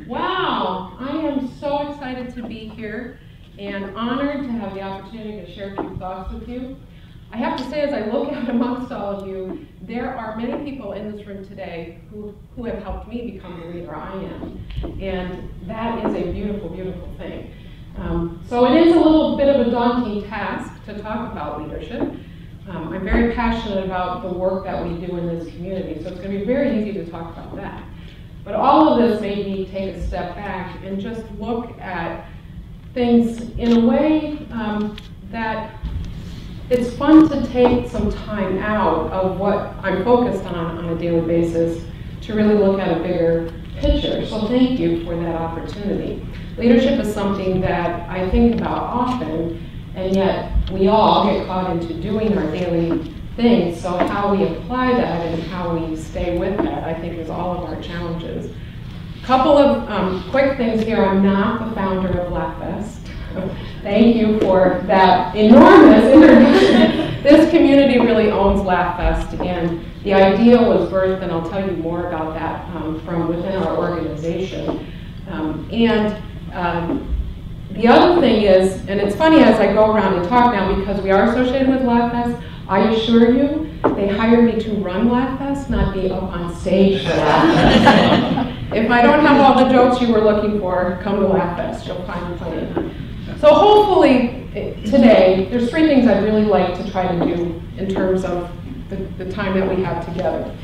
Wow, I am so excited to be here and honored to have the opportunity to share a few thoughts with you. I have to say, as I look out amongst all of you, there are many people in this room today who have helped me become the leader I am. And that is a beautiful, beautiful thing. So it is a little bit of a daunting task to talk about leadership. I'm very passionate about the work that we do in this community, so it's going to be very easy to talk about that. But all of this made me take a step back and just look at things in a way that it's fun to take some time out of what I'm focused on a daily basis to really look at a bigger picture. So thank you for that opportunity. Leadership is something that I think about often, and yet we all get caught into doing our daily things. So how we apply that and how we stay with that, I think, is all of our challenges. A couple of quick things here. I'm not the founder of LaughFest. Thank you for that enormous introduction. This community really owns LaughFest, and the idea was birthed, and I'll tell you more about that from within our organization. The other thing is, and it's funny as I go around and talk now because we are associated with LaughFest, I assure you, they hired me to run LaughFest, not be up on stage for LaughFest. If I don't have all the jokes you were looking for, come to LaughFest, you'll find plenty. So hopefully today, there's three things I'd really like to try to do in terms of the time that we have together.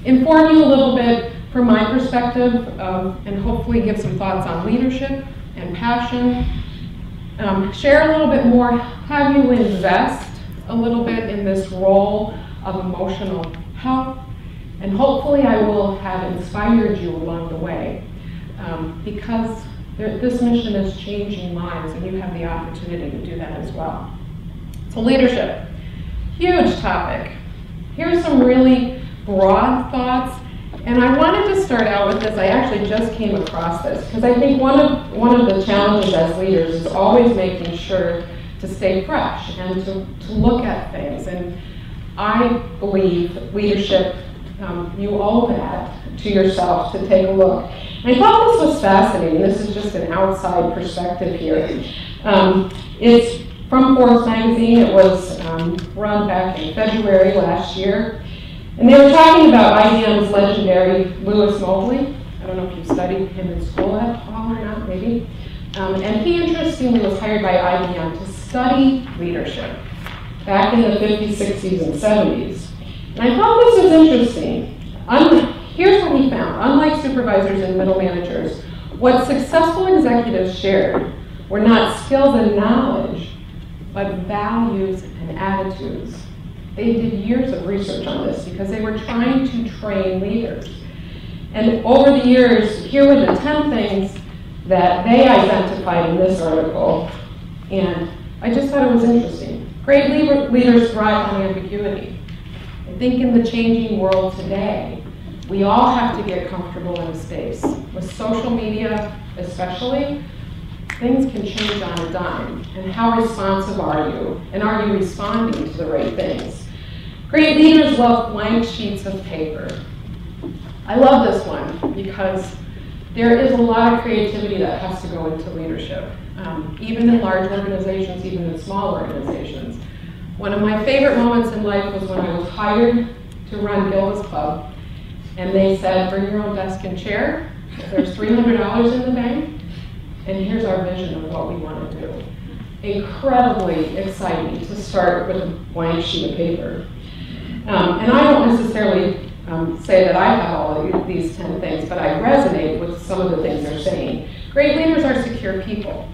Inform you a little bit from my perspective, and hopefully give some thoughts on leadership and passion. Share a little bit more, have you invest a little bit in this role of emotional health, and hopefully I will have inspired you along the way, because this mission is changing lives, and you have the opportunity to do that as well. So leadership, huge topic. Here's some really broad thoughts, and I wanted to start out with this. I actually just came across this because I think one of the challenges as leaders is always making sure to stay fresh and to look at things. And I believe leadership, you owe that to yourself to take a look. And I thought this was fascinating. This is just an outside perspective here. It's from Forbes magazine. It was run back in February last year. And they were talking about IBM's legendary Louis Mobley. I don't know if you've studied him in school at all or not, maybe. And he interestingly was hired by IBM to study leadership back in the 50s, 60s, and 70s. And I thought this was interesting. Here's what he found. Unlike supervisors and middle managers, what successful executives shared were not skills and knowledge, but values and attitudes. They did years of research on this because they were trying to train leaders. And over the years, here were the 10 things that they identified in this article, and I just thought it was interesting. Great leaders thrive on ambiguity. I think in the changing world today, we all have to get comfortable in a space. With social media especially, things can change on a dime. And how responsive are you? And are you responding to the right things? Great leaders love blank sheets of paper. I love this one because there is a lot of creativity that has to go into leadership, even in large organizations, even in small organizations. One of my favorite moments in life was when I was hired to run Gilda's Club, and they said, bring your own desk and chair, there's $300 in the bank, and here's our vision of what we want to do. Incredibly exciting to start with a blank sheet of paper. And I don't necessarily say that I have all of these 10 things, but I resonate with some of the things they're saying. Great leaders are secure people.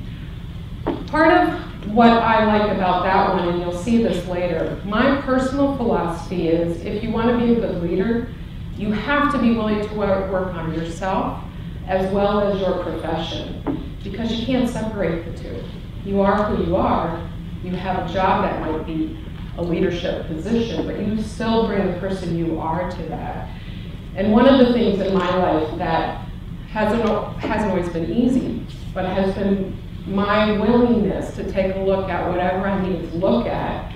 Part of what I like about that one, and you'll see this later, my personal philosophy is if you want to be a good leader, you have to be willing to work on yourself as well as your profession, because you can't separate the two. You are who you are. You have a job that might be a leadership position, but you still bring the person you are to that. And one of the things in my life that hasn't always been easy, but has been my willingness to take a look at whatever I need to look at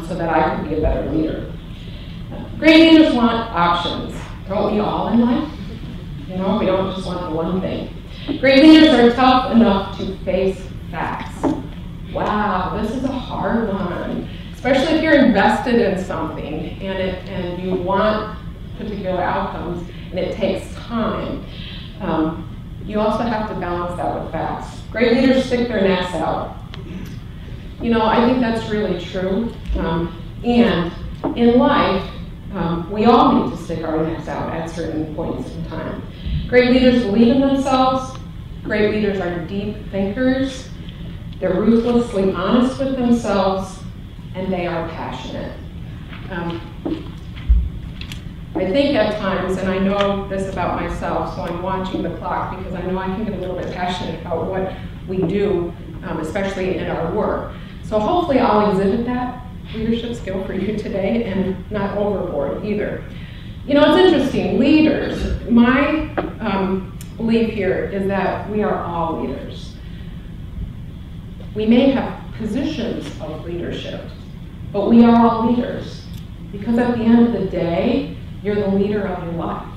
so that I can be a better leader. Great leaders want options. Don't we all in life? You know, we don't just want the one thing. Great leaders are tough enough to face facts. Wow, this is a hard one, especially if you're invested in something and you want particular outcomes and it takes time. You also have to balance that with facts. Great leaders stick their necks out. You know, I think that's really true. And in life, we all need to stick our necks out at certain points in time. Great leaders believe in themselves. Great leaders are deep thinkers. They're ruthlessly honest with themselves, and they are passionate. I think at times, and I know this about myself, so I'm watching the clock because I know I can get a little bit passionate about what we do, especially in our work. So hopefully I'll exhibit that leadership skill for you today and not overboard either. You know, it's interesting, leaders, my belief here is that we are all leaders. We may have positions of leadership, but we are all leaders because at the end of the day, you're the leader of your life.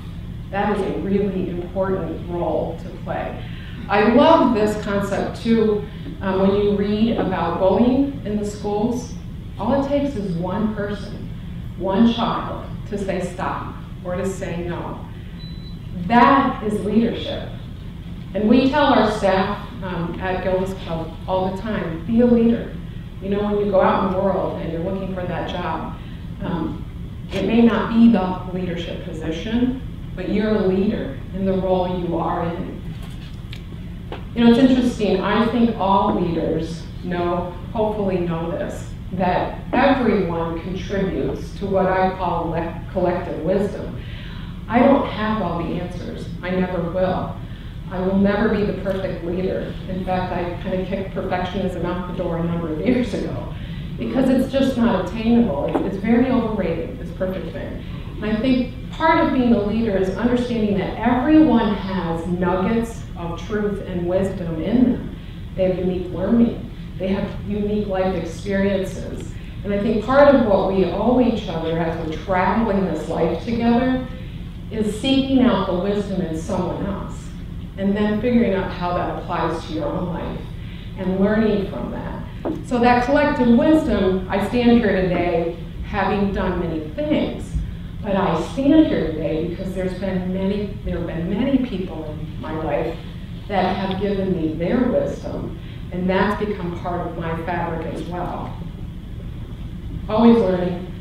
That is a really important role to play. I love this concept too. When you read about bullying in the schools, all it takes is one person, one child, to say stop or to say no. That is leadership. And we tell our staff at Gilda's Club all the time, be a leader. You know, when you go out in the world and you're looking for that job, it may not be the leadership position, but you're a leader in the role you are in. You know, it's interesting, I think all leaders hopefully know this, that everyone contributes to what I call collective wisdom. I don't have all the answers, I never will. I will never be the perfect leader. In fact, I kind of kicked perfectionism out the door a number of years ago because it's just not attainable. It's very overrated, this perfect thing. And I think part of being a leader is understanding that everyone has nuggets of truth and wisdom in them. They have unique learning. They have unique life experiences. And I think part of what we owe each other as we're traveling this life together is seeking out the wisdom in someone else and then figuring out how that applies to your own life and learning from that. So that collective wisdom, I stand here today having done many things, but I stand here today because there have been many people in my life that have given me their wisdom, and that's become part of my fabric as well. Always learning.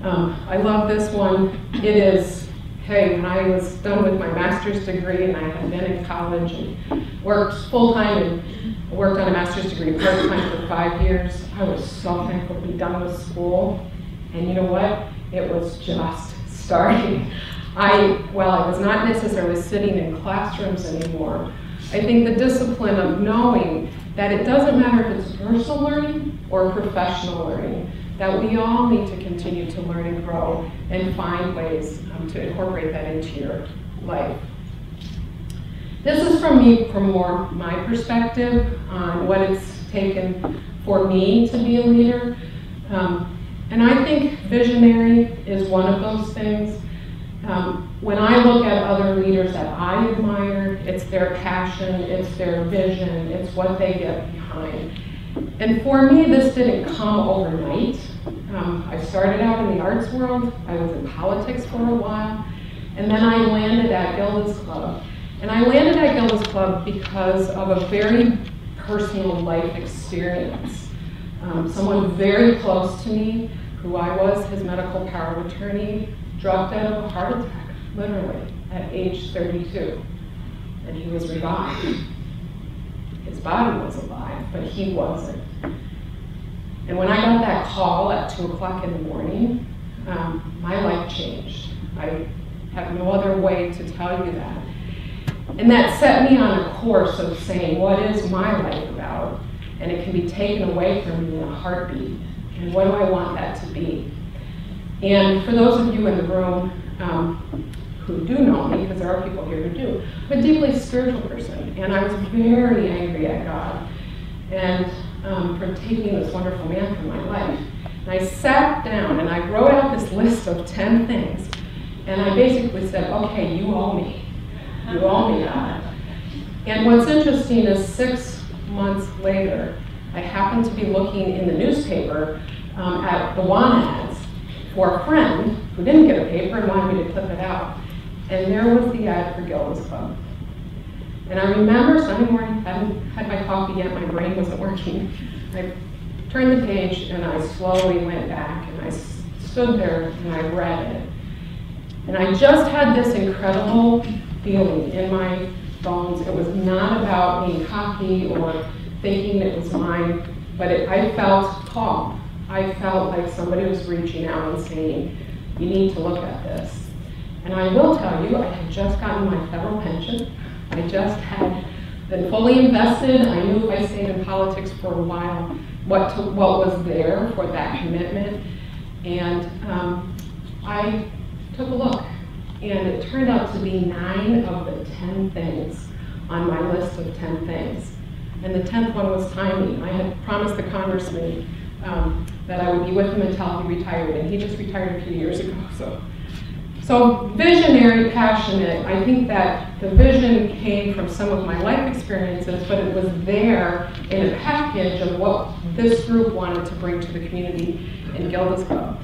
I love this one. It is, hey, when I was done with my master's degree and I had been in college and worked full-time and worked on a master's degree part-time for 5 years, I was so thankful to be done with school. And you know what? It was just starting. I was not necessarily sitting in classrooms anymore. I think the discipline of knowing that it doesn't matter if it's personal learning or professional learning, that we all need to continue to learn and grow and find ways to incorporate that into your life. This is from more my perspective on what it's taken for me to be a leader. And I think visionary is one of those things. When I look at other leaders that I admire, it's their passion, it's their vision, it's what they get behind. And for me, this didn't come overnight. I started out in the arts world, I was in politics for a while, and then I landed at Gilda's Club. And I landed at Gilda's Club because of a very personal life experience. Someone very close to me, who I was his medical power of attorney, dropped out of a heart attack, literally, at age 32. And he was revived. His body was alive, but he wasn't. And when I got that call at 2 o'clock in the morning, my life changed. I have no other way to tell you that. And that set me on a course of saying, what is my life about? And it can be taken away from me in a heartbeat. And what do I want that to be? And for those of you in the room who do know me, because there are people here who do, I'm a deeply spiritual person. And I was very angry at God and for taking this wonderful man from my life. And I sat down and I wrote out this list of 10 things. And I basically said, okay, you owe me. You owe me that. And what's interesting is 6 months later, I happened to be looking in the newspaper at the want ads for a friend who didn't get a paper and wanted me to clip it out. And there was the ad for Gilda's Club. And I remember Sunday morning, I hadn't had my coffee yet, my brain wasn't working. I turned the page and I slowly went back and I stood there and I read it. And I just had this incredible feeling in my bones. It was not about being cocky or thinking it was mine, but I felt calm. I felt like somebody was reaching out and saying, you need to look at this. And I will tell you, I had just gotten my federal pension. I just had been fully invested. I knew if I stayed in politics for a while, what was there for that commitment. And I took a look. And it turned out to be 9 of the 10 things on my list of 10 things. And the 10th one was timing. I had promised the congressman that I would be with him until he retired, and he just retired a few years ago. So visionary, passionate. I think that the vision came from some of my life experiences, but it was there in a package of what this group wanted to bring to the community in Gilda's Club.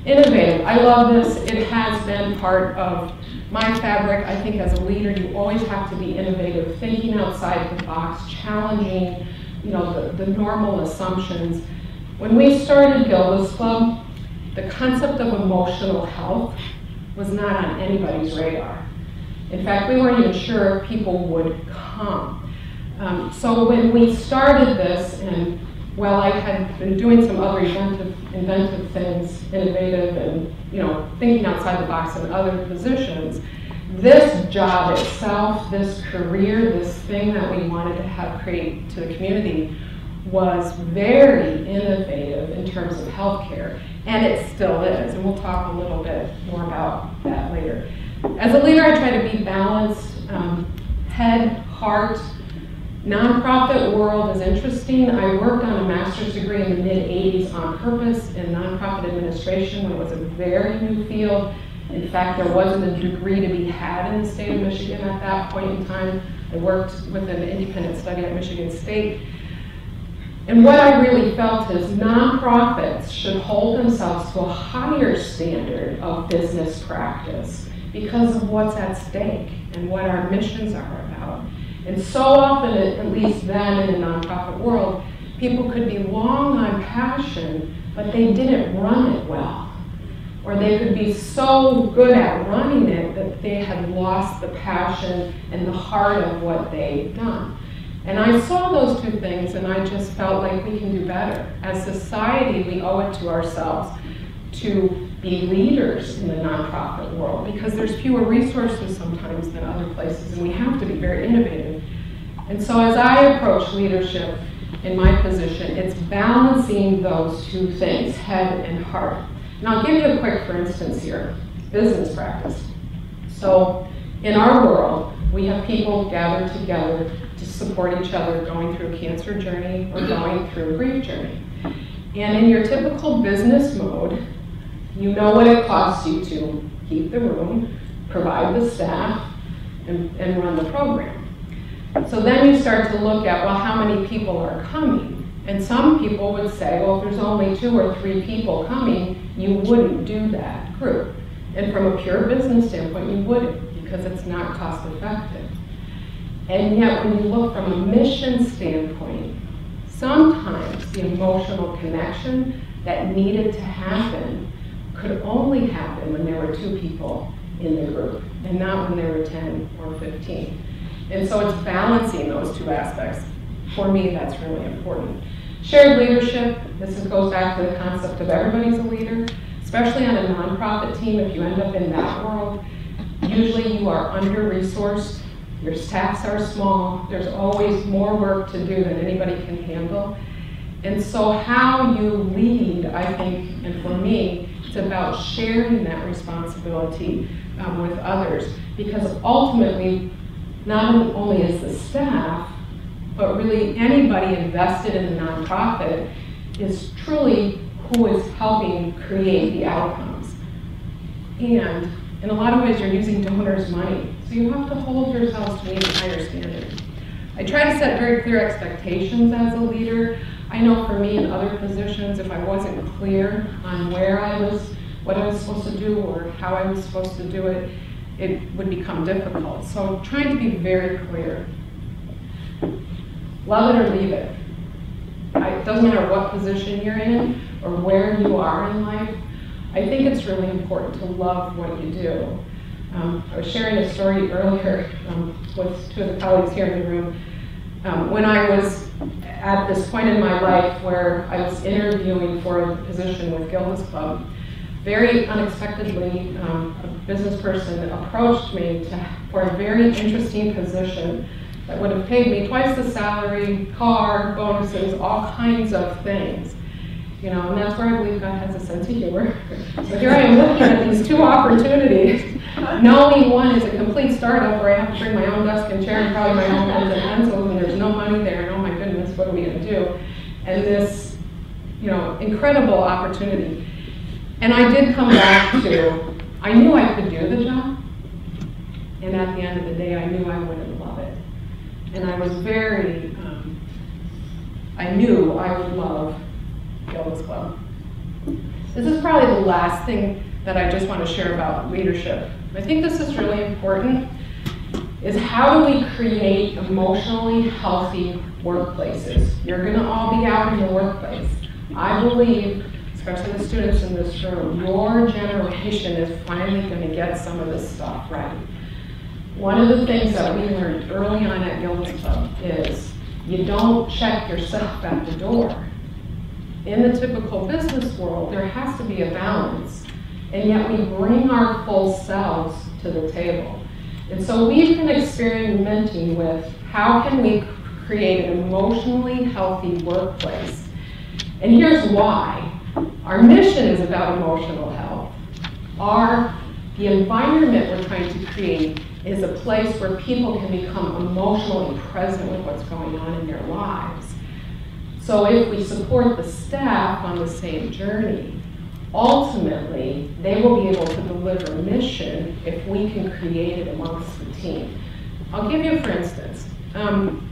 Innovative, I love this. It has been part of my fabric. I think as a leader, you always have to be innovative, thinking outside the box, challenging, the normal assumptions. When we started Gilda's Club, the concept of emotional health was not on anybody's radar. In fact, we weren't even sure people would come. So when we started this, and while I had been doing some other inventive things, innovative and thinking outside the box in other positions, this job itself, this career, this thing that we wanted to have create to the community was very innovative in terms of healthcare, and it still is, and we'll talk a little bit more about that later. As a leader, I try to be balanced, head, heart. Nonprofit world is interesting. I worked on a master's degree in the mid-'80s on purpose in nonprofit administration when it was a very new field. In fact, there wasn't a degree to be had in the state of Michigan at that point in time. I worked with an independent study at Michigan State. And what I really felt is nonprofits should hold themselves to a higher standard of business practice because of what's at stake and what our missions are about. And so often, at least then in the nonprofit world, people could be long on passion, but they didn't run it well. Or they could be so good at running it that they had lost the passion and the heart of what they'd done. And I saw those two things, and I just felt like we can do better. As society, we owe it to ourselves to be leaders in the nonprofit world because there's fewer resources sometimes than other places, and we have to be very innovative. And so as I approach leadership in my position, it's balancing those two things, head and heart. And I'll give you a quick, for instance here, business practice. So in our world, we have people gathered together to support each other going through a cancer journey or going through a grief journey. And in your typical business mode, you know what it costs you to heat the room, provide the staff, and run the program. So then you start to look at, well, how many people are coming? And some people would say, well, if there's only 2 or 3 people coming, you wouldn't do that group. And from a pure business standpoint, you wouldn't because it's not cost effective. And yet when you look from a mission standpoint, sometimes the emotional connection that needed to happen could only happen when there were 2 people in the group and not when there were 10 or 15. And so it's balancing those 2 aspects. For me, that's really important. Shared leadership, this goes back to the concept of everybody's a leader, especially on a nonprofit team. If you end up in that world, usually you are under-resourced, your staffs are small, there's always more work to do than anybody can handle. And so how you lead, I think, and for me, it's about sharing that responsibility with others, because ultimately, not only is the staff, but really anybody invested in the nonprofit is truly who is helping create the outcomes. And in a lot of ways you're using donors' money. So you have to hold yourselves to meet a higher standard. I try to set very clear expectations as a leader. I know for me in other positions, if I wasn't clear on what I was supposed to do or how I was supposed to do it, it would become difficult. So trying to be very clear. Love it or leave it. It doesn't matter what position you're in or where you are in life. I think it's really important to love what you do. I was sharing a story earlier with two of the colleagues here in the room. When I was at this point in my life where I was interviewing for a position with Gilda's Club, very unexpectedly, a business person approached me for a very interesting position that would have paid me twice the salary, car, bonuses, all kinds of things. You know, and that's where I believe God has a sense of humor. So here I am looking at these two opportunities, knowing one is a complete startup where I have to bring my own desk and chair and probably my own pens and pencils, and there's no money there, and oh my goodness, what are we going to do? And this, you know, incredible opportunity. And I did come back to, I knew I could do the job, and at the end of the day, I knew I wouldn't love it. And I was very, I knew I would love Gilda's Club. This is probably the last thing that I just want to share about leadership. I think this is really important, is how do we create emotionally healthy workplaces? You're going to all be out in the workplace. I believe, especially the students in this room, your generation is finally going to get some of this stuff right. One of the things that we learned early on at Gilda's Club is you don't check yourself at the door. In the typical business world, there has to be a balance, and yet we bring our full selves to the table. And so we've been experimenting with how can we create an emotionally healthy workplace. And here's why. Our mission is about emotional health. The environment we're trying to create is a place where people can become emotionally present with what's going on in their lives. So if we support the staff on the same journey, ultimately, they will be able to deliver mission if we can create it amongst the team. I'll give you, for instance, and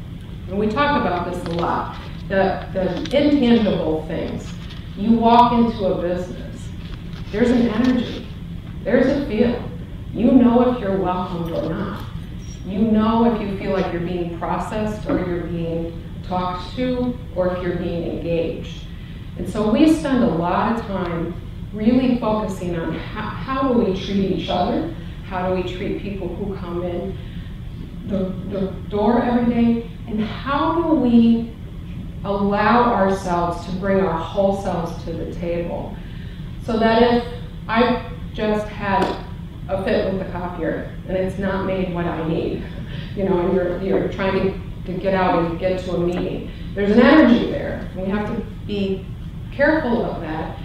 we talk about this a lot, the intangible things. You walk into a business, there's an energy, there's a feel. You know if you're welcomed or not. You know if you feel like you're being processed or you're being talked to, or if you're being engaged. And so we spend a lot of time really focusing on how do we treat each other, how do we treat people who come in the door every day, and how do we allow ourselves to bring our whole selves to the table. So that if I just had a fit with the copier and it's not made what I need, you know, and you're trying to get out and get to a meeting. There's an energy there, and we have to be careful of that.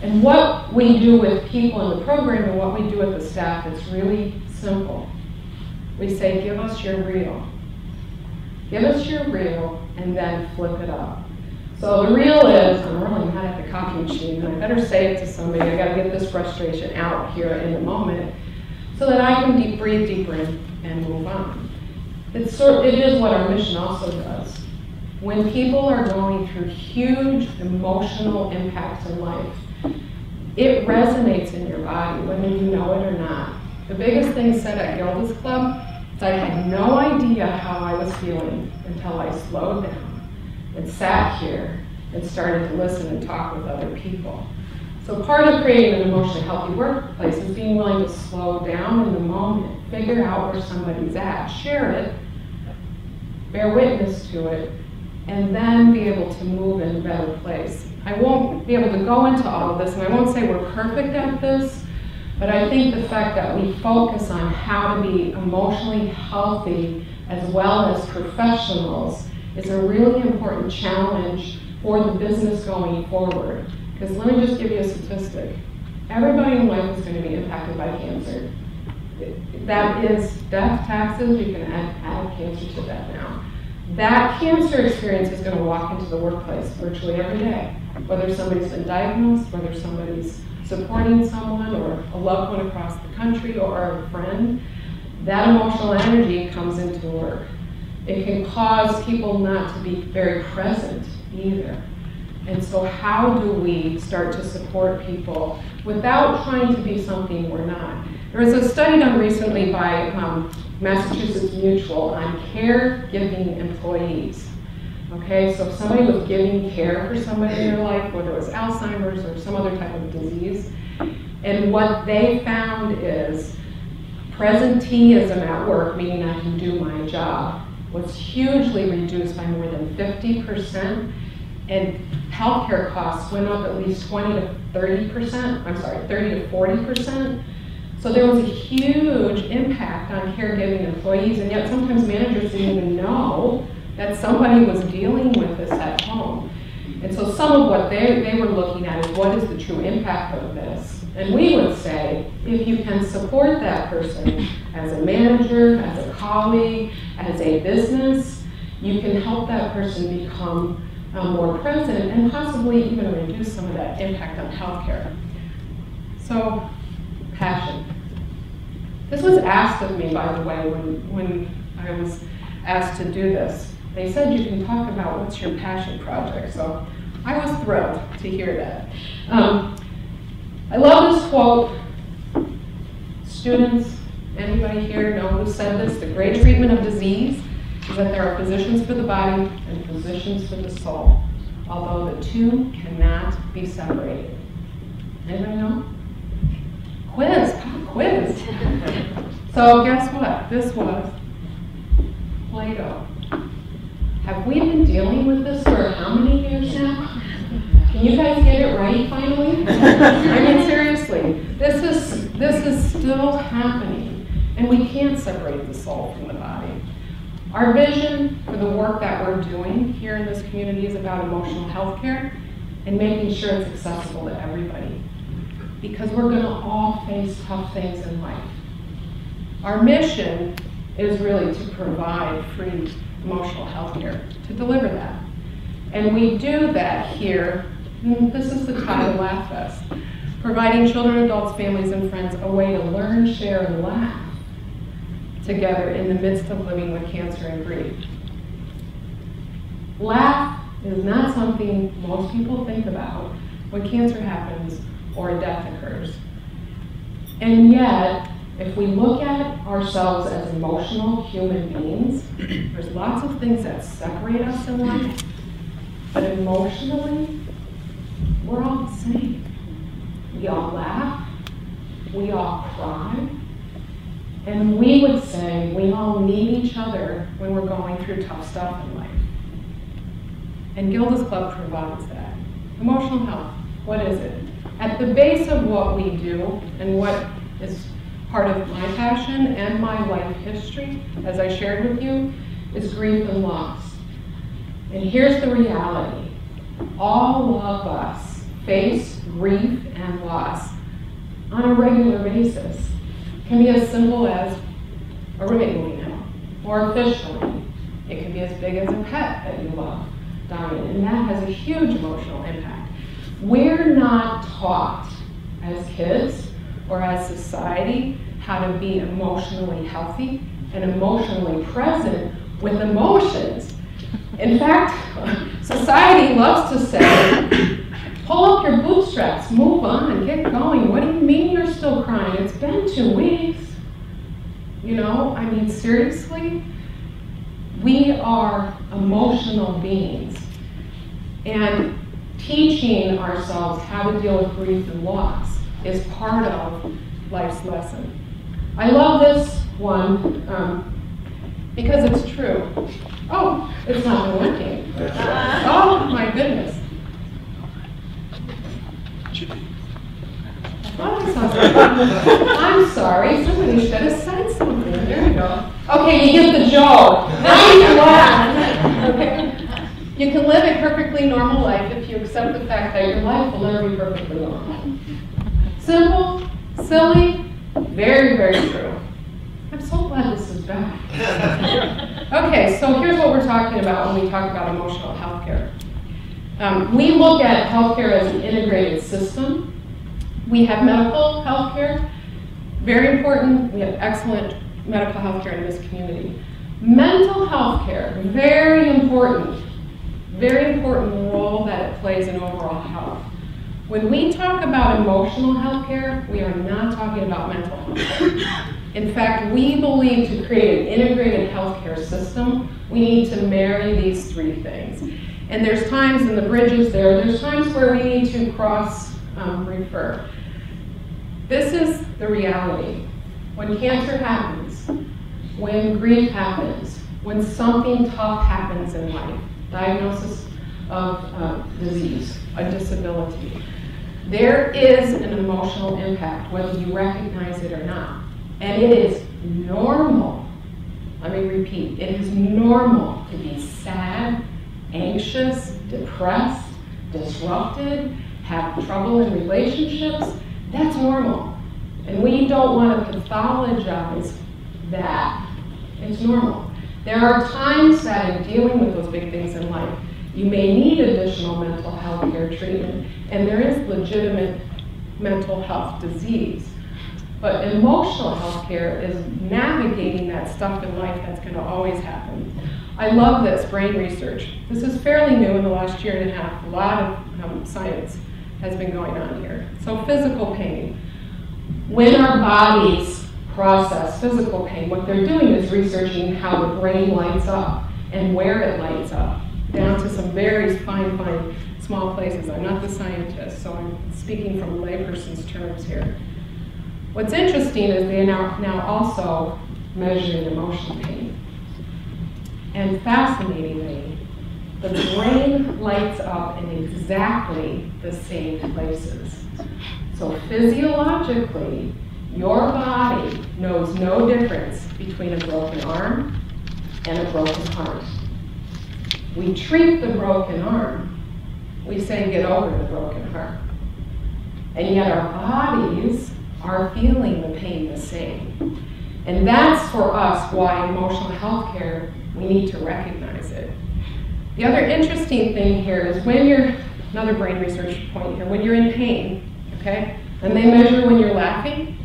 And what we do with people in the program and what we do with the staff is really simple. We say, give us your real. Give us your real, and then flip it up. So the real is, I'm really mad at the copy machine, and I better say it to somebody. I gotta get this frustration out here in the moment so that I can breathe deeper and move on. It is what our mission also does. When people are going through huge emotional impacts in life, it resonates in your body, whether you know it or not. The biggest thing said at Gilda's Club is I had no idea how I was feeling until I slowed down and sat here and started to listen and talk with other people. So part of creating an emotionally healthy workplace is being willing to slow down in the moment, figure out where somebody's at, share it, bear witness to it, and then be able to move in a better place. I won't be able to go into all of this, and I won't say we're perfect at this, but I think the fact that we focus on how to be emotionally healthy as well as professionals is a really important challenge for the business going forward. Because let me just give you a statistic. Everybody in life is going to be impacted by cancer. That is death, taxes, you can add cancer to that now. That cancer experience is going to walk into the workplace virtually every day. Whether somebody's been diagnosed, whether somebody's supporting someone or a loved one across the country or a friend, that emotional energy comes into work. It can cause people not to be very present either. And so how do we start to support people without trying to be something we're not? There was a study done recently by Massachusetts Mutual on caregiving employees. Okay, so if somebody was giving care for somebody in their life, whether it was Alzheimer's or some other type of disease, and what they found is presenteeism at work, meaning I can do my job, was hugely reduced by more than 50%, and healthcare costs went up at least 20 to 30%, I'm sorry, 30 to 40%. So there was a huge impact on caregiving employees, and yet sometimes managers didn't even know that somebody was dealing with this at home. And so some of what they were looking at is what is the true impact of this? And we would say, if you can support that person as a manager, as a colleague, as a business, you can help that person become more present and possibly even reduce some of that impact on healthcare. So, passion. This was asked of me, by the way, when I was asked to do this. They said you can talk about what's your passion project, so I was thrilled to hear that. I love this quote. Students, anybody here know who said this? The great treatment of disease is that there are physicians for the body and physicians for the soul, although the two cannot be separated. Anybody know? Quiz, quiz. So guess what? This was Play-Doh. Have we been dealing with this for how many years now? Can you guys get it right finally? I mean, seriously, this is still happening, and we can't separate the soul from the body. Our vision for the work that we're doing here in this community is about emotional health care and making sure it's accessible to everybody, because we're going to all face tough things in life. Our mission is really to provide free emotional health care, to deliver that. And we do that here. This is the title, LaughFest, providing children, adults, families, and friends a way to learn, share, and laugh together in the midst of living with cancer and grief. Laugh is not something most people think about when cancer happens or a death occurs. And yet, if we look at ourselves as emotional human beings, there's lots of things that separate us in life, but emotionally, we're all the same. We all laugh, we all cry, and we would say we all need each other when we're going through tough stuff in life. And Gilda's Club provides that. Emotional health, what is it? At the base of what we do, and what is part of my passion and my life history, as I shared with you, is grief and loss. And here's the reality. All of us face grief and loss on a regular basis. It can be as simple as a roommate moving out, or officially. It can be as big as a pet that you love dying, and that has a huge emotional impact. We're not taught as kids or as society how to be emotionally healthy and emotionally present with emotions. In fact, society loves to say, pull up your bootstraps, move on, get going. What do you mean you're still crying? It's been 2 weeks. You know, I mean, seriously? We are emotional beings. And teaching ourselves how to deal with grief and loss is part of life's lesson. I love this one because it's true. Oh, it's not working. Oh my goodness. I thought I saw something. I'm sorry, somebody should have said something. There you go. Okay, you get the joke. Now you can laugh. Okay. You can live a perfectly normal life if you accept the fact that your life will never be perfectly normal. Simple, silly, very, very true. I'm so glad this is back. Okay, so here's what we're talking about when we talk about emotional health care. We look at healthcare as an integrated system We have medical health care, very important. We have excellent medical health care in this community. Mental health care, very important role that it plays in overall health. When we talk about emotional health care, we are not talking about mental health. In fact, we believe to create an integrated healthcare system, we need to marry these three things. And there's times in the bridges there's times where we need to cross-refer. This is the reality. When cancer happens, when grief happens, when something tough happens in life, diagnosis of disease, a disability, there is an emotional impact, whether you recognize it or not. And it is normal, let me repeat, it is normal to be sad, anxious, depressed, disrupted, have trouble in relationships. That's normal. And we don't want to pathologize that. It's normal. There are times that in dealing with those big things in life, you may need additional mental health care treatment, and there is legitimate mental health disease. But emotional health care is navigating that stuff in life that's going to always happen. I love this brain research. This is fairly new in the last year and a half. A lot of science has been going on here. So physical pain. When our bodies process physical pain, what they're doing is researching how the brain lights up and where it lights up, down to some very fine, small places. I'm not the scientist, so I'm speaking from layperson's terms here. What's interesting is they are now also measuring emotional pain. And fascinatingly, the brain lights up in exactly the same places. So physiologically, your body knows no difference between a broken arm and a broken heart. We treat the broken arm. We say, get over the broken heart. And yet our bodies are feeling the pain the same. And that's for us why emotional health care, we need to recognize it. The other interesting thing here is when you're, another brain research point here, when you're in pain, okay, and they measure when you're laughing,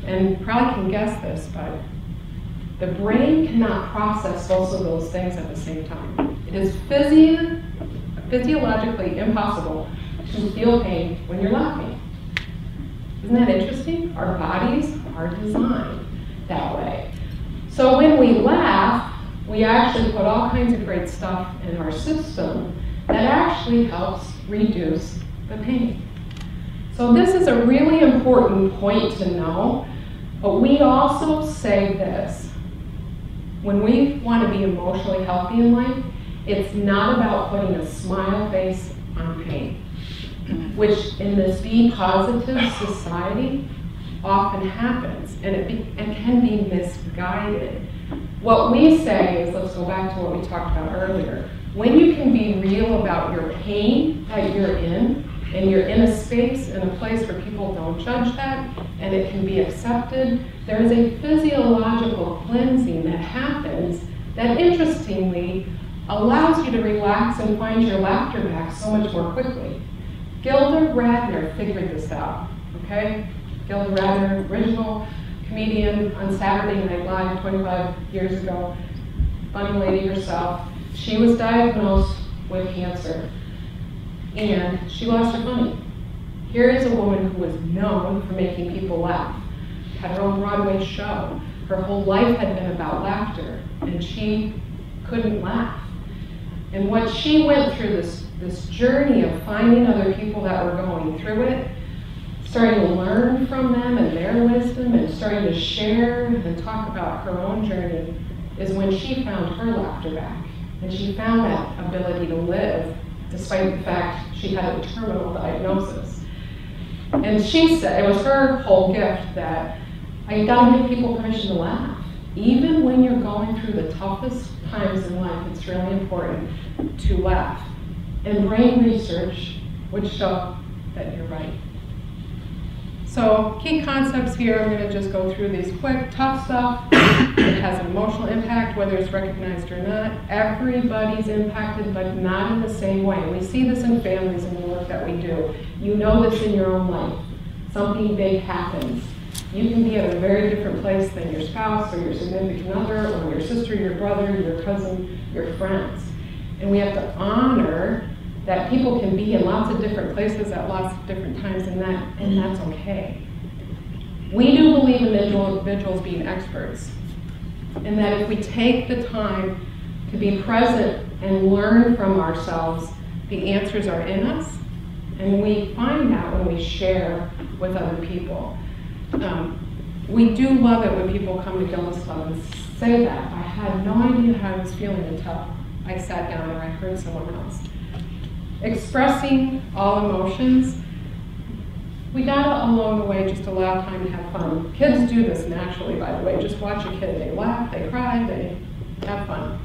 and you probably can guess this, but the brain cannot process both of those things at the same time. It is physiologically impossible to feel pain when you're laughing. Isn't that interesting? Our bodies are designed that way. So when we laugh, we actually put all kinds of great stuff in our system that actually helps reduce the pain. So this is a really important point to know, but we also say this. When we want to be emotionally healthy in life, it's not about putting a smile face on pain, which in this be positive society often happens, and it can be misguided. What we say is, let's go back to what we talked about earlier, when you can be real about your pain that you're in, and you're in a space, in a place where people don't judge that, and it can be accepted, there is a physiological cleansing that happens that interestingly allows you to relax and find your laughter back so much more quickly. Gilda Radner figured this out, okay? Gilda Radner, original comedian on Saturday Night Live 25 years ago, funny lady herself. She was diagnosed with cancer, and she lost her money. Here is a woman who was known for making people laugh, had her own Broadway show. Her whole life had been about laughter, and she couldn't laugh. And what she went through, this journey of finding other people that were going through it, starting to learn from them and their wisdom, and starting to share and talk about her own journey, is when she found her laughter back. And she found that ability to live, despite the fact she had a terminal diagnosis. And she said, it was her whole gift that I gotta give people permission to laugh. Even when you're going through the toughest times in life, it's really important to laugh. And brain research would show that you're right. So key concepts here, I'm gonna just go through these quick. Tough stuff, it has an emotional impact, whether it's recognized or not. Everybody's impacted, but not in the same way. We see this in families in the work that we do. You know this in your own life. something big happens. You can be at a very different place than your spouse or your significant other or your sister, your brother, your cousin, your friends. And we have to honor that people can be in lots of different places at lots of different times, and that's okay. We do believe in individuals being experts, and that if we take the time to be present and learn from ourselves, the answers are in us, and we find that when we share with other people. We do love it when people come to Gilda's Club and say that. I had no idea how I was feeling until I sat down or I heard someone else. Expressing all emotions, we gotta, along the way, just allow time to have fun. Kids do this naturally, by the way. Just watch a kid. They laugh, they cry, they have fun.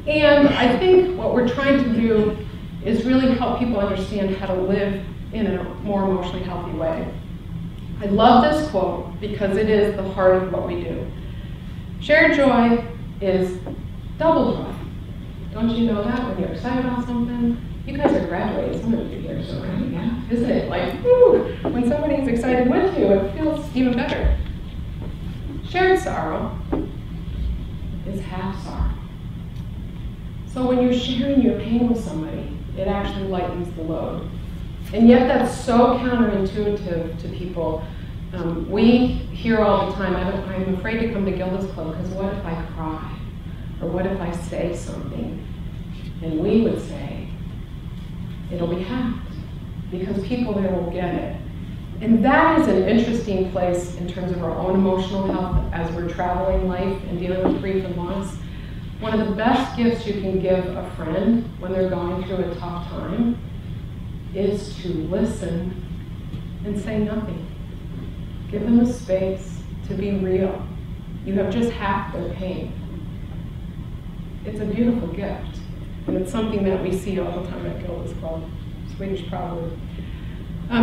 And I think what we're trying to do is really help people understand how to live in a more emotionally healthy way. I love this quote because it is the heart of what we do. Shared joy is double joy. Don't you know that when you're excited about something? You guys are graduating, some of you here, so yeah, isn't it? Like, whoo, when somebody's excited with you, it feels even better. Shared sorrow is half sorrow. So when you're sharing your pain with somebody, it actually lightens the load. And yet that's so counterintuitive to people. We hear all the time, I'm afraid to come to Gilda's Club because what if I cry? Or what if I say something? And we would say, it'll be hacked because people there will get it. And that is an interesting place in terms of our own emotional health as we're traveling life and dealing with grief and loss. One of the best gifts you can give a friend when they're going through a tough time is to listen and say nothing. Give them the space to be real. You have just half their pain. It's a beautiful gift, and it's something that we see all the time at Gilda's Club, Swedish proverb.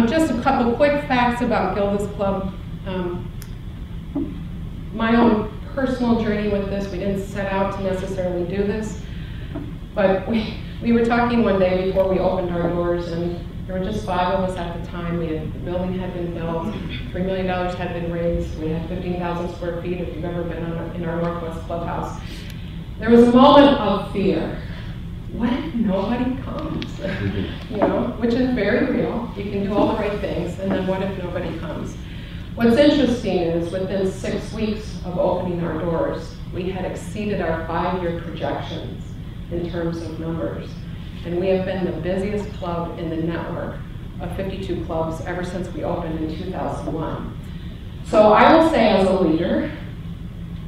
Just a couple quick facts about Gilda's Club. My own personal journey with this, we didn't set out to necessarily do this, but we were talking one day before we opened our doors, and there were just 5 of us at the time. The building had been built, $3 million had been raised, we had 15,000 square feet if you've ever been in our Northwest clubhouse. There was a moment of fear. What if nobody comes? You know, which is very real. You can do all the right things, and then what if nobody comes? What's interesting is within 6 weeks of opening our doors, we had exceeded our 5-year projections in terms of numbers. And we have been the busiest club in the network of 52 clubs ever since we opened in 2001. So I will say as a leader,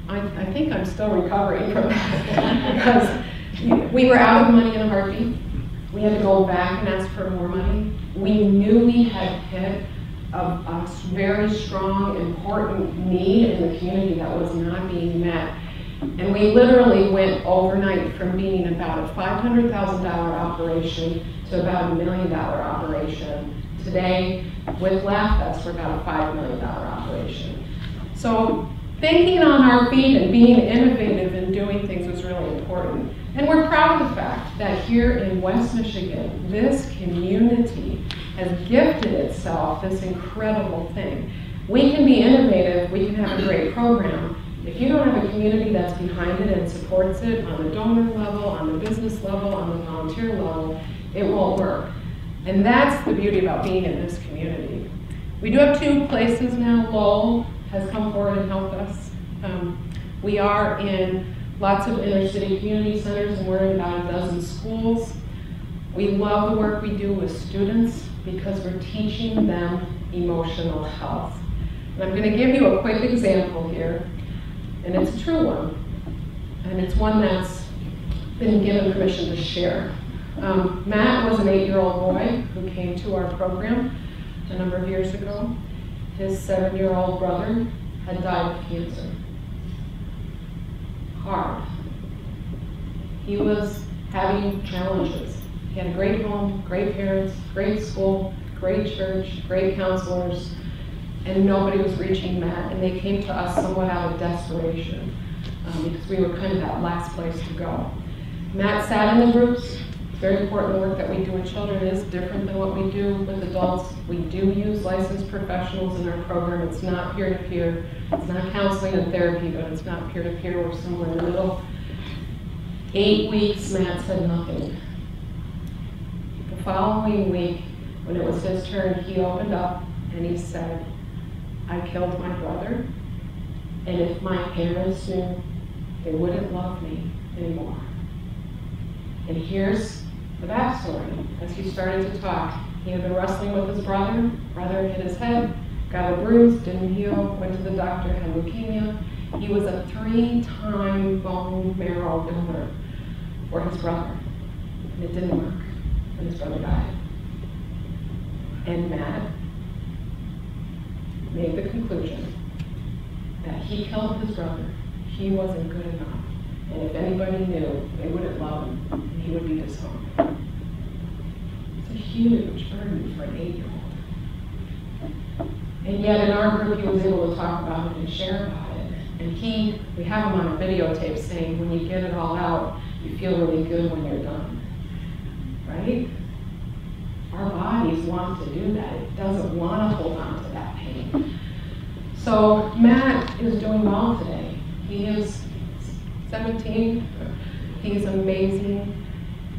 I think I'm still recovering from that because we were out of money in a heartbeat. We had to go back and ask for more money. We knew we had hit a very strong, important need in the community that was not being met. And we literally went overnight from being about a $500,000 operation to about $1 million operation. Today, with LaughFest, we're about a $5 million operation. So thinking on our feet and being innovative and doing things was really important. And we're proud of the fact that here in West Michigan, this community has gifted itself this incredible thing. We can be innovative, we can have a great program. If you don't have a community that's behind it and supports it on the donor level, on the business level, on the volunteer level, it won't work. And that's the beauty about being in this community. We do have 2 places now. Lowell has come forward and helped us. We are in lots of inner city community centers, and we're in about a dozen schools. We love the work we do with students because we're teaching them emotional health. And I'm going to give you a quick example here, and it's a true one, and it's one that's been given permission to share. Matt was an 8-year-old boy who came to our program a number of years ago. His 7-year-old brother had died of cancer. Hard. He was having challenges. He had a great home, great parents, great school, great church, great counselors, and nobody was reaching Matt, and they came to us somewhat out of desperation because we were kind of that last place to go. Matt sat in the groups, It's very important. The work that we do with children is different than what we do with adults. We do use licensed professionals in our program. It's not peer-to-peer. It's not counseling and therapy, but it's not peer-to-peer. We're somewhere in the middle. 8 weeks, Matt said nothing. The following week, when it was his turn, he opened up and he said, I killed my brother, and if my parents knew, they wouldn't love me anymore. And here's the backstory. As he started to talk, he had been wrestling with his brother. Brother hit his head, got a bruise, didn't heal, went to the doctor, had leukemia. He was a 3-time bone marrow donor for his brother. And it didn't work, and his brother died. And Matt made the conclusion that he killed his brother. He wasn't good enough. And if anybody knew, they wouldn't love him, and he would be disowned. It's a huge burden for an 8-year-old. And yet in our group, he was able to talk about it and share about it. And we have him on a videotape saying, when you get it all out, you feel really good when you're done, right? Our bodies want to do that. It doesn't want to hold on to that pain. So Matt is doing well today. He is 17. He's amazing.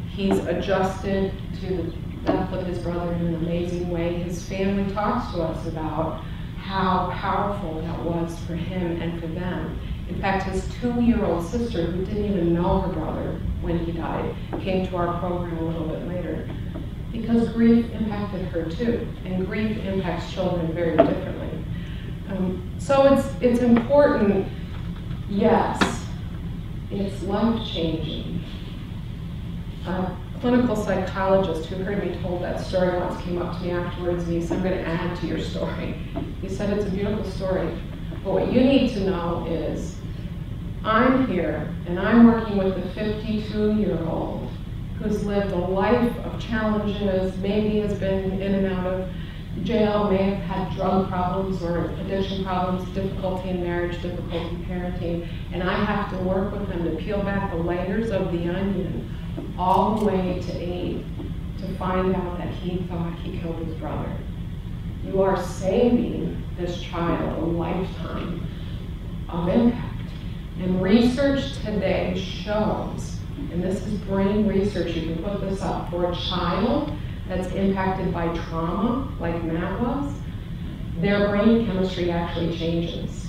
He's adjusted to the death of his brother in an amazing way. His family talks to us about how powerful that was for him and for them. In fact, his 2-year-old sister, who didn't even know her brother when he died, came to our program a little bit later. Because grief impacted her too, and grief impacts children very differently. So it's important, yes, it's life-changing. A clinical psychologist who heard me told that story once came up to me afterwards and he said, I'm going to add to your story. He said, it's a beautiful story, but what you need to know is, I'm here and I'm working with a 52-year-old who's lived a life of challenges, maybe has been in and out of jail, may have had drug problems or addiction problems, difficulty in marriage, difficulty parenting, and I have to work with them to peel back the layers of the onion all the way to 8 to find out that he thought he killed his brother. You are saving this child a lifetime of impact. And research today shows, and this is brain research, you can put this up, for a child that's impacted by trauma, like Matt was, their brain chemistry actually changes.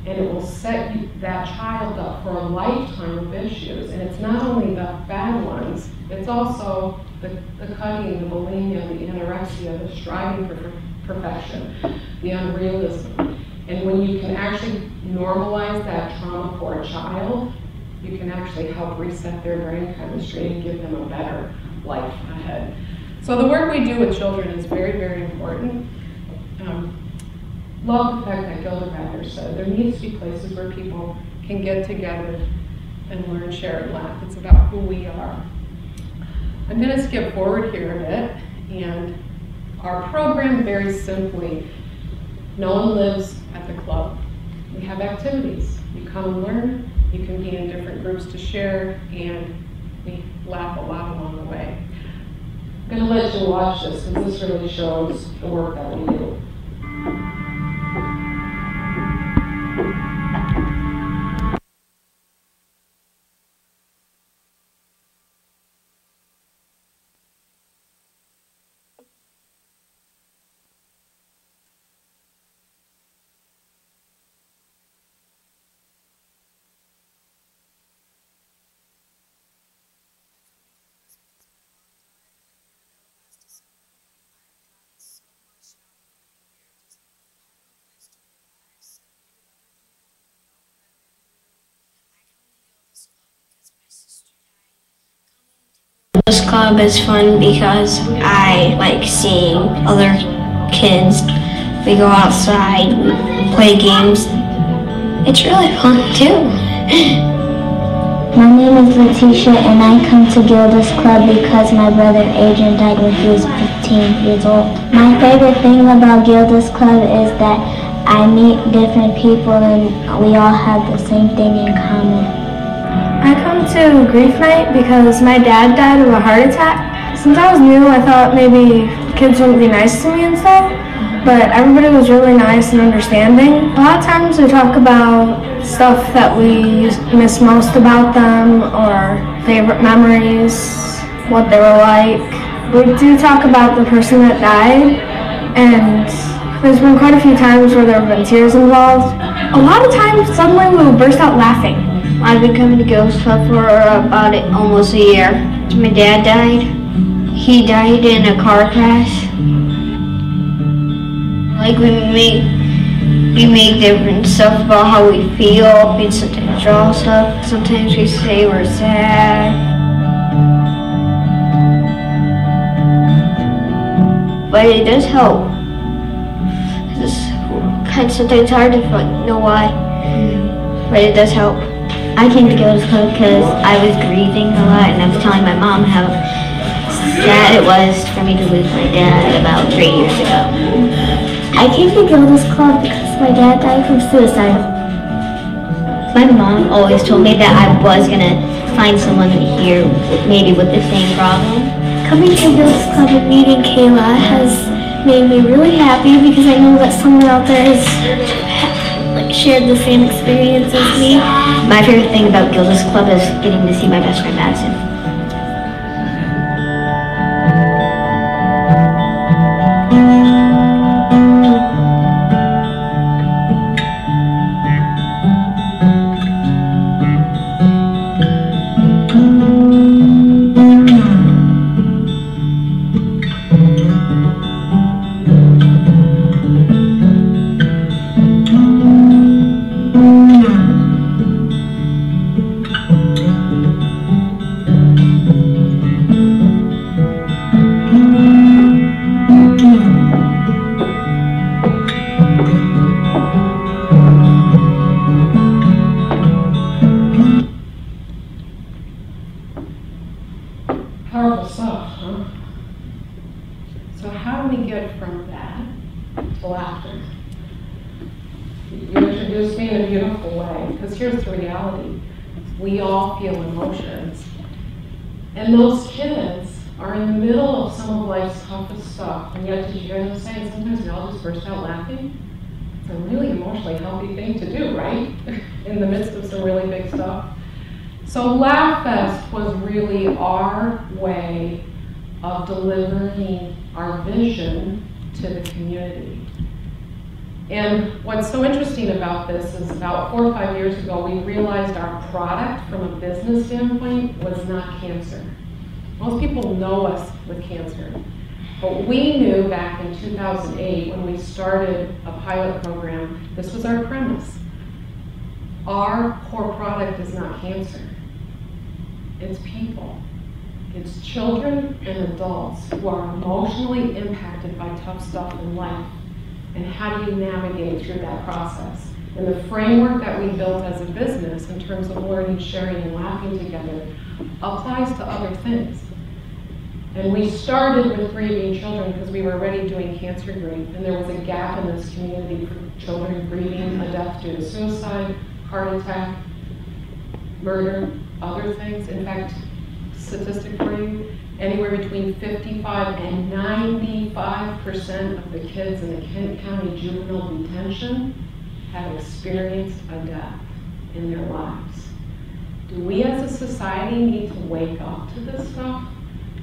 And it will set that child up for a lifetime of issues. And it's not only the bad ones, it's also the cutting, the bulimia, the anorexia, the striving for perfection, the unrealism. And when you can actually normalize that trauma for a child, you can actually help reset their brain chemistry and give them a better life ahead. So the work we do with children is very, very important. Love the fact that Gilda back there said there needs to be places where people can get together and learn, share, and laugh. It's about who we are. I'm going to skip forward here a bit, and our program, very simply, no one lives at the club. We have activities. You come and learn, you can be in different groups to share, and we laugh a lot along the way. I'm going to let you watch this because this really shows the work that we do. This club is fun because I like seeing other kids. We go outside, we play games. It's really fun too. My name is Letitia and I come to Gilda's club because my brother Adrian died when he was 15 years old. My favorite thing about Gilda's club is that I meet different people and we all have the same thing in common. I come to grief night because my dad died of a heart attack. Since I was new, I thought maybe kids wouldn't be nice to me and stuff, but everybody was really nice and understanding. A lot of times we talk about stuff that we miss most about them or favorite memories, what they were like. We do talk about the person that died, and there's been quite a few times where there have been tears involved. A lot of times, suddenly we will burst out laughing. I've been coming to Gilda's Club for about almost a year. My dad died. He died in a car crash. Like we make different stuff about how we feel. We sometimes draw stuff. Sometimes we say we're sad. But it does help. It's sometimes hard to know why, but it does help. I came to Gilda's Club because I was grieving a lot, and I was telling my mom how sad it was for me to lose my dad about 3 years ago. I came to Gilda's Club because my dad died from suicide. My mom always told me that I was going to find someone here maybe with the same problem. Coming to Gilda's Club and meeting Kayla has made me really happy because I know that someone out there has shared the same experience as me. My favorite thing about Gilda's Club is getting to see my best friend Madison. Powerful stuff, huh? So how do we get from that to laughter? You introduced me in a beautiful way, because here's the reality. We all feel emotions. And those kids are in the middle of some of life's toughest stuff, and yet did you hear them saying sometimes we all just burst out laughing? It's a really emotionally healthy thing to do, right? In the midst of some really big stuff. So LaughFest was really our way of delivering our vision to the community. And what's so interesting about this is about 4 or 5 years ago, we realized our product from a business standpoint was not cancer. Most people know us with cancer. But we knew back in 2008 when we started a pilot program, this was our premise. Our core product is not cancer. It's people. It's children and adults who are emotionally impacted by tough stuff in life. And how do you navigate through that process? And the framework that we built as a business in terms of learning, sharing, and laughing together applies to other things. And we started with grieving children because we were already doing cancer grief, and there was a gap in this community for children grieving a death due to suicide, heart attack, murder, other things. In fact, statistic for you, anywhere between 55 and 95% of the kids in the Kent County juvenile detention have experienced a death in their lives. Do we as a society need to wake up to this stuff?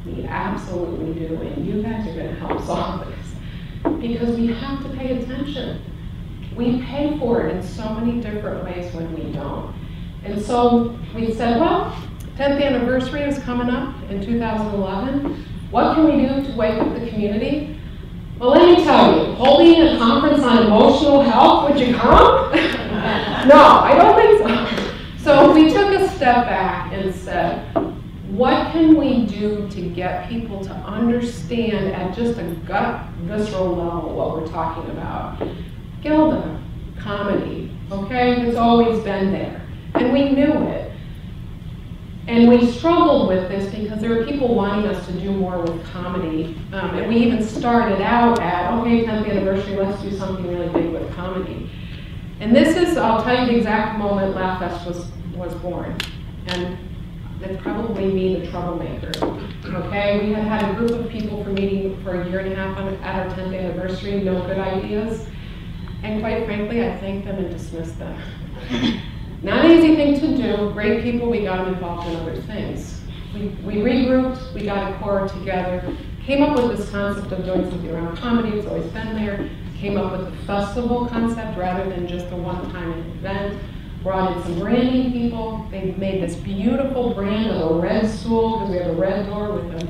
We absolutely do, and you guys are going to help solve this. Because we have to pay attention. We pay for it in so many different ways when we don't. And so we said, well, 10th anniversary is coming up in 2011. What can we do to wake up the community? Well, let me tell you, holding a conference on emotional health, would you come? No, I don't think so. So we took a step back and said, what can we do to get people to understand at just a gut, visceral level what we're talking about? Gilda, comedy, okay? It's always been there. And we knew it. And we struggled with this because there were people wanting us to do more with comedy. And we even started out at, okay, 10th anniversary, let's do something really big with comedy. And this is, I'll tell you the exact moment LaughFest was born. and it's probably me, the troublemaker. Okay, we had a group of people for meeting for a year and a half at our 10th anniversary, no good ideas. And quite frankly, I thanked them and dismissed them. Not an easy thing to do. Great people, we got them involved in other things. We regrouped, we got a core together, came up with this concept of doing something around comedy, it's always been there, came up with the festival concept rather than just a one-time event, brought in some branding people, they made this beautiful brand of a red stool, because we have a red door with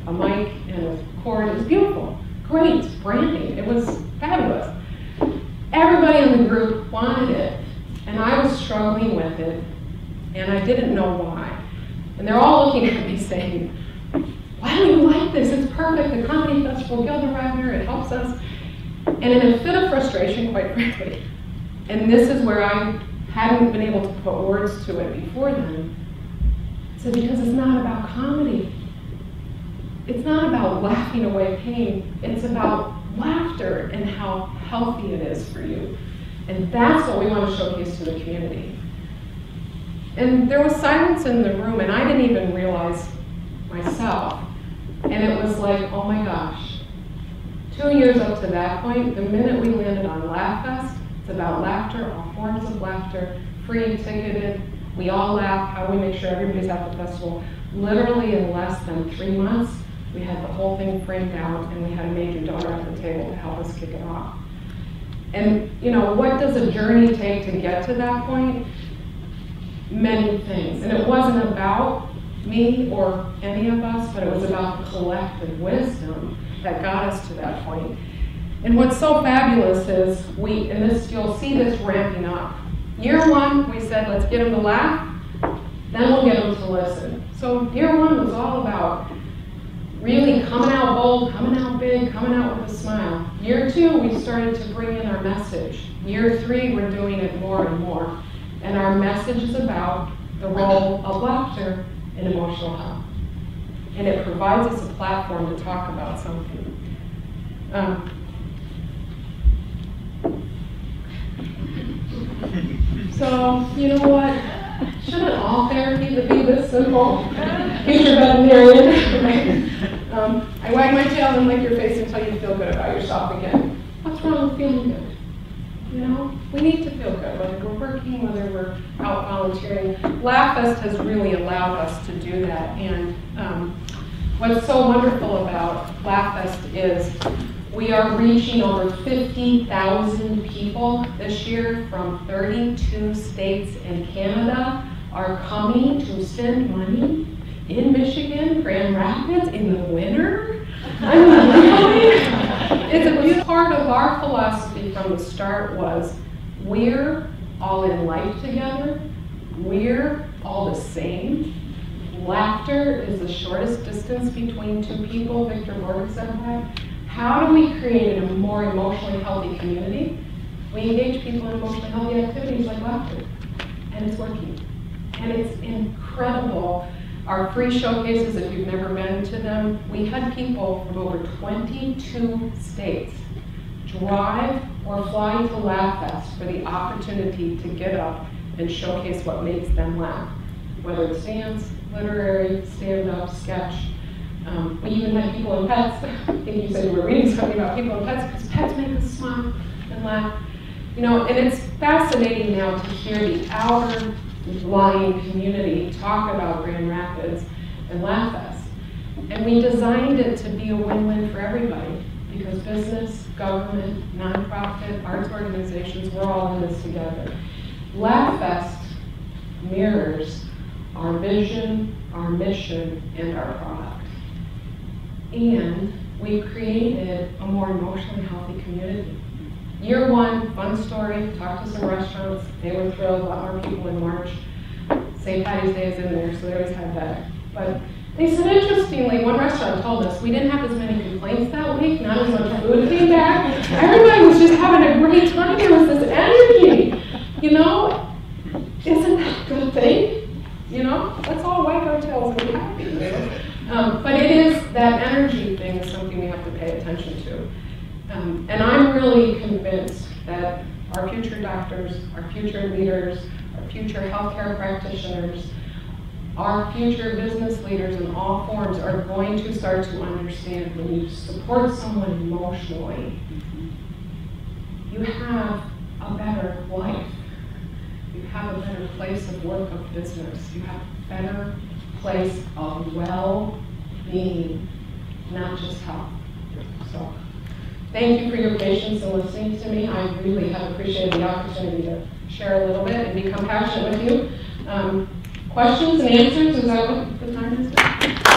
a mic and a cord, it was beautiful, great branding, it was fabulous. Everybody in the group wanted it, and I was struggling with it, and I didn't know why. And they're all looking at me saying, why don't you like this? It's perfect, the comedy festival, Gilda Radner, it helps us. And in a fit of frustration, quite frankly, and this is where I hadn't been able to put words to it before then, I said, because it's not about comedy. It's not about laughing away pain, it's about laughter and how healthy it is for you. And that's what we want to showcase to the community. And there was silence in the room, and I didn't even realize myself. And it was like, oh my gosh. 2 years up to that point, the minute we landed on LaughFest, it's about laughter, all forms of laughter, free, ticketed, we all laugh, how do we make sure everybody's at the festival? Literally in less than 3 months, we had the whole thing framed out, and we had a major donor at the table to help us kick it off. And you know, what does a journey take to get to that point? Many things. And it wasn't about me or any of us, but it was about the collective wisdom that got us to that point. And what's so fabulous is you'll see this ramping up. Year one, we said, let's get them to laugh, then we'll get them to listen. So year one was all about really coming out bold, coming out big, coming out with a smile. Year two, we started to bring in our message. Year three, we're doing it more and more. And our message is about the role of laughter in emotional health. And it provides us a platform to talk about something. So, you know what? Shouldn't all therapy be this simple? Future veterinarian, right? I wag my tail and lick your face until you feel good about yourself again. What's wrong with feeling good? You know, we need to feel good, whether we're working, whether we're out volunteering. LaughFest has really allowed us to do that. And what's so wonderful about LaughFest is we are reaching over 50,000 people this year from 32 states and Canada are coming to spend money in Michigan, Grand Rapids, in the winter. I mean, really? It's a big part of our philosophy from the start was we're all in life together. We're all the same. Laughter is the shortest distance between two people, Victor Borg said that. How do we create a more emotionally healthy community? We engage people in emotionally healthy activities like laughter, and it's working. And it's incredible. Our free showcases, if you've never been to them, we had people from over 22 states drive or fly to LaughFest for the opportunity to get up and showcase what makes them laugh, whether it's dance, literary, stand-up, sketch. We even had people in pets. I think you said you were reading something about people in pets, because pets make us smile and laugh. You know, and it's fascinating now to hear the outlying community talk about Grand Rapids and LaughFest. And we designed it to be a win-win for everybody, because business, government, nonprofit, arts organizations, we're all in this together. LaughFest mirrors our vision, our mission, and our product. And we've created a more emotionally healthy community. Year one, fun story, talked to some restaurants, they were thrilled, a lot more people in March. St. Patty's Day is in there, so they always have that. But they said, interestingly, one restaurant told us we didn't have as many complaints that week, not as much food came back. Everybody was just having a great time, there was this energy. You know, isn't that a good thing? You know, let's all wag our tails and be happy. But it is, that energy thing is something we have to pay attention to. And I'm really convinced that our future doctors, our future leaders, our future healthcare practitioners, our future business leaders in all forms are going to start to understand when you support someone emotionally, you have a better life. You have a better place of work, of business. You have a better place of well-being, not just health. So, thank you for your patience in listening to me. I really have appreciated the opportunity to share a little bit and be compassionate with you. Questions and answers, is that what the time is?